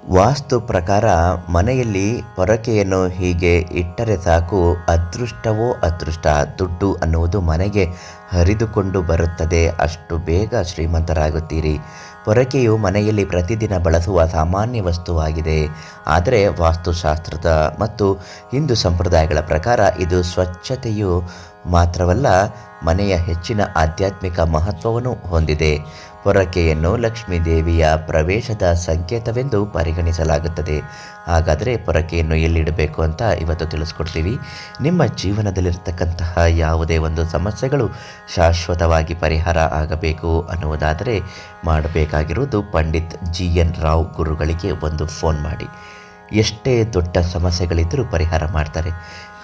ವಾಸ್ತು ಪ್ರಕಾರ ಮನೆಯಲ್ಲಿ ಪೊರಕೆಯನ್ನು ಹೀಗೆ ಇಟ್ಟರೆ ಸಾಕು, ಅದೃಷ್ಟವೋ ಅದೃಷ್ಟ, ದುಡ್ಡು ಅನ್ನುವುದು ಮನೆಗೆ ಹರಿದುಕೊಂಡು ಬರುತ್ತದೆ. ಅಷ್ಟು ಬೇಗ ಶ್ರೀಮಂತರಾಗುತ್ತೀರಿ. ಪೊರಕೆಯು ಮನೆಯಲ್ಲಿ ಪ್ರತಿದಿನ ಬಳಸುವ ಸಾಮಾನ್ಯ ವಸ್ತುವಾಗಿದೆ. ಆದರೆ ವಾಸ್ತುಶಾಸ್ತ್ರದ ಮತ್ತು ಹಿಂದೂ ಸಂಪ್ರದಾಯಗಳ ಪ್ರಕಾರ ಇದು ಸ್ವಚ್ಛತೆಯು ಮಾತ್ರವಲ್ಲ, ಮನೆಯ ಹೆಚ್ಚಿನ ಆಧ್ಯಾತ್ಮಿಕ ಮಹತ್ವವನ್ನು ಹೊಂದಿದೆ. ಪೊರಕೆಯನ್ನು ಲಕ್ಷ್ಮೀ ದೇವಿಯ ಪ್ರವೇಶದ ಸಂಕೇತವೆಂದು ಪರಿಗಣಿಸಲಾಗುತ್ತದೆ. ಹಾಗಾದರೆ ಪೊರಕೆಯನ್ನು ಎಲ್ಲಿಡಬೇಕು ಅಂತ ಇವತ್ತು ತಿಳಿಸ್ಕೊಡ್ತೀವಿ. ನಿಮ್ಮ ಜೀವನದಲ್ಲಿರ್ತಕ್ಕಂತಹ ಯಾವುದೇ ಒಂದು ಸಮಸ್ಯೆಗಳು ಶಾಶ್ವತವಾಗಿ ಪರಿಹಾರ ಆಗಬೇಕು ಅನ್ನುವುದಾದರೆ ಮಾಡಬೇಕಾಗಿರುವುದು ಪಂಡಿತ್ GN ರಾವ್ ಗುರುಗಳಿಗೆ ಒಂದು ಫೋನ್ ಮಾಡಿ. ಎಷ್ಟೇ ದೊಡ್ಡ ಸಮಸ್ಯೆಗಳಿದ್ದರೂ ಪರಿಹಾರ ಮಾಡ್ತಾರೆ.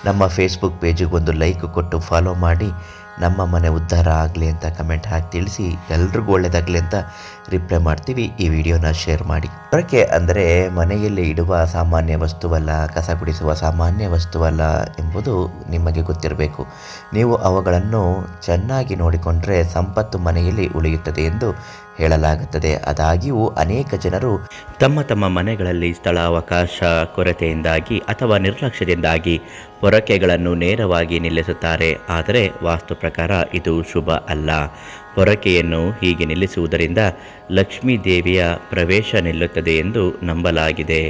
ನಮ್ಮ ಫೇಸ್ಬುಕ್ ಪೇಜಿಗೆ ಒಂದು ಲೈಕ್ ಕೊಟ್ಟು ಫಾಲೋ ಮಾಡಿ. ನಮ್ಮ ಮನೆ ಉದ್ಧಾರ ಆಗಲಿ ಅಂತ ಕಮೆಂಟ್ ಹಾಕಿ ತಿಳಿಸಿ. ಎಲ್ರಿಗೂ ಒಳ್ಳೆಯದಾಗಲಿ ಅಂತ ರಿಪ್ಲೈ ಮಾಡ್ತೀವಿ. ಈ ವಿಡಿಯೋನ ಶೇರ್ ಮಾಡಿ. ಪೊರಕೆ ಅಂದರೆ ಮನೆಯಲ್ಲಿ ಇಡುವ ಸಾಮಾನ್ಯ ವಸ್ತುವಲ್ಲ, ಕಸ ಗುಡಿಸುವ ಸಾಮಾನ್ಯ ವಸ್ತುವಲ್ಲ ಎಂಬುದು ನಿಮಗೆ ಗೊತ್ತಿರಬೇಕು. ನೀವು ಅವುಗಳನ್ನು ಚೆನ್ನಾಗಿ ನೋಡಿಕೊಂಡರೆ ಸಂಪತ್ತು ಮನೆಯಲ್ಲಿ ಉಳಿಯುತ್ತದೆ ಎಂದು ಹೇಳಲಾಗುತ್ತದೆ. ಆದಾಗ್ಯೂ ಅನೇಕ ಜನರು ತಮ್ಮ ತಮ್ಮ ಮನೆಗಳಲ್ಲಿ ಸ್ಥಳಾವಕಾಶ ಕೊರತೆಯಿಂದಾಗಿ ಅಥವಾ ನಿರ್ಲಕ್ಷ್ಯದಿಂದಾಗಿ ಪೊರಕೆಗಳನ್ನು ನೇರವಾಗಿ ನಿಲ್ಲಿಸುತ್ತಾರೆ. ಆದರೆ ವಾಸ್ತು ಪ್ರಕಾರ ಇದು ಶುಭ ಅಲ್ಲ. ಪೊರಕೆಯನ್ನು ಹೀಗೆ ನಿಲ್ಲಿಸುವುದರಿಂದ ಲಕ್ಷ್ಮೀ ದೇವಿಯ ಪ್ರವೇಶ ನಿಲ್ಲುತ್ತದೆ ಎಂದು ನಂಬಲಾಗಿದೆ.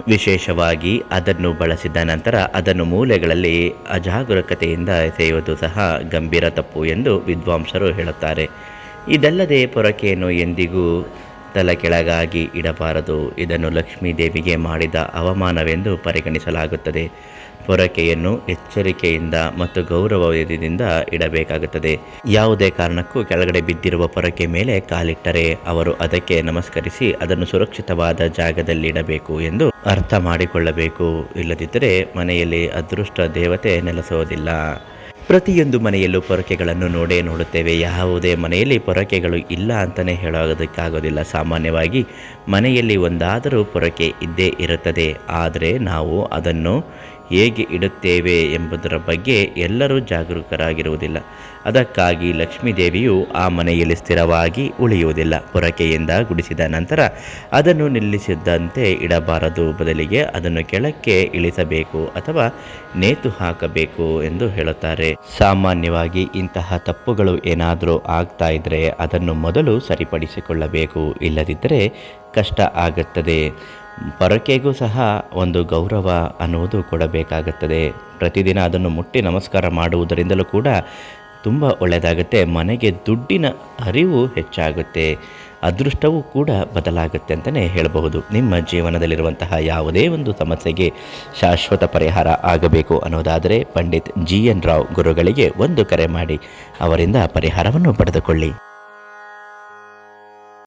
ವಿಶೇಷವಾಗಿ ಅದನ್ನು ಬಳಸಿದ ನಂತರ ಅದನ್ನು ಮೂಲೆಗಳಲ್ಲಿ ಅಜಾಗರೂಕತೆಯಿಂದ ಎಸೆಯುವುದು ಸಹ ಗಂಭೀರ ತಪ್ಪು ಎಂದು ವಿದ್ವಾಂಸರು ಹೇಳುತ್ತಾರೆ. ಇದಲ್ಲದೆ ಪೊರಕೆಯನ್ನು ಎಂದಿಗೂ ತಲೆ ಕೆಳಗಾಗಿ ಇಡಬಾರದು. ಇದನ್ನು ಲಕ್ಷ್ಮೀ ದೇವಿಗೆ ಮಾಡಿದ ಅವಮಾನವೆಂದು ಪರಿಗಣಿಸಲಾಗುತ್ತದೆ. ಪೊರಕೆಯನ್ನು ಎಚ್ಚರಿಕೆಯಿಂದ ಮತ್ತು ಗೌರವದಿಂದ ಇಡಬೇಕಾಗುತ್ತದೆ. ಯಾವುದೇ ಕಾರಣಕ್ಕೂ ಕೆಳಗಡೆ ಬಿದ್ದಿರುವ ಪೊರಕೆ ಮೇಲೆ ಕಾಲಿಟ್ಟರೆ ಅವರು ಅದಕ್ಕೆ ನಮಸ್ಕರಿಸಿ ಅದನ್ನು ಸುರಕ್ಷಿತವಾದ ಜಾಗದಲ್ಲಿಡಬೇಕು ಎಂದು ಅರ್ಥ ಮಾಡಿಕೊಳ್ಳಬೇಕು. ಇಲ್ಲದಿದ್ದರೆ ಮನೆಯಲ್ಲಿ ಅದೃಷ್ಟ ದೇವತೆ ನೆಲೆಸೋದಿಲ್ಲ. ಪ್ರತಿಯೊಂದು ಮನೆಯಲ್ಲೂ ಪೊರಕೆಗಳನ್ನು ನೋಡುತ್ತೇವೆ. ಯಾವುದೇ ಮನೆಯಲ್ಲಿ ಪೊರಕೆಗಳು ಇಲ್ಲ ಅಂತಲೇ ಹೇಳೋದಕ್ಕಾಗೋದಿಲ್ಲ. ಸಾಮಾನ್ಯವಾಗಿ ಮನೆಯಲ್ಲಿ ಒಂದಾದರೂ ಪೊರಕೆ ಇದ್ದೇ ಇರುತ್ತದೆ. ಆದರೆ ನಾವು ಅದನ್ನು ಹೇಗೆ ಇಡುತ್ತೇವೆ ಎಂಬುದರ ಬಗ್ಗೆ ಎಲ್ಲರೂ ಜಾಗರೂಕರಾಗಿರುವುದಿಲ್ಲ. ಅದಕ್ಕಾಗಿ ಲಕ್ಷ್ಮೀ ದೇವಿಯು ಆ ಮನೆಯಲ್ಲಿ ಸ್ಥಿರವಾಗಿ ಉಳಿಯುವುದಿಲ್ಲ. ಪೊರಕೆಯಿಂದ ಗುಡಿಸಿದ ನಂತರ ಅದನ್ನು ನಿಲ್ಲಿಸಿದಂತೆ ಇಡಬಾರದು. ಬದಲಿಗೆ ಅದನ್ನು ಕೆಳಕ್ಕೆ ಇಳಿಸಬೇಕು ಅಥವಾ ನೇತು ಹಾಕಬೇಕು ಎಂದು ಹೇಳುತ್ತಾರೆ. ಸಾಮಾನ್ಯವಾಗಿ ಇಂತಹ ತಪ್ಪುಗಳು ಏನಾದರೂ ಆಗ್ತಾ ಇದ್ದರೆ ಅದನ್ನು ಮೊದಲು ಸರಿಪಡಿಸಿಕೊಳ್ಳಬೇಕು. ಇಲ್ಲದಿದ್ದರೆ ಕಷ್ಟ ಆಗುತ್ತದೆ. ಪೊರಕೆಗೂ ಸಹ ಒಂದು ಗೌರವ ಅನ್ನುವುದು ಕೊಡಬೇಕಾಗುತ್ತದೆ. ಪ್ರತಿದಿನ ಅದನ್ನು ಮುಟ್ಟಿ ನಮಸ್ಕಾರ ಮಾಡುವುದರಿಂದಲೂ ಕೂಡ ತುಂಬ ಒಳ್ಳೆಯದಾಗುತ್ತೆ. ಮನೆಗೆ ದುಡ್ಡಿನ ಅರಿವು ಹೆಚ್ಚಾಗುತ್ತೆ, ಅದೃಷ್ಟವೂ ಕೂಡ ಬದಲಾಗುತ್ತೆ ಅಂತಲೇ ಹೇಳಬಹುದು. ನಿಮ್ಮ ಜೀವನದಲ್ಲಿರುವಂತಹ ಯಾವುದೇ ಒಂದು ಸಮಸ್ಯೆಗೆ ಶಾಶ್ವತ ಪರಿಹಾರ ಆಗಬೇಕು ಅನ್ನೋದಾದರೆ ಪಂಡಿತ್ GN ರಾವ್ ಗುರುಗಳಿಗೆ ಒಂದು ಕರೆ ಮಾಡಿ ಅವರಿಂದ ಪರಿಹಾರವನ್ನು ಪಡೆದುಕೊಳ್ಳಿ.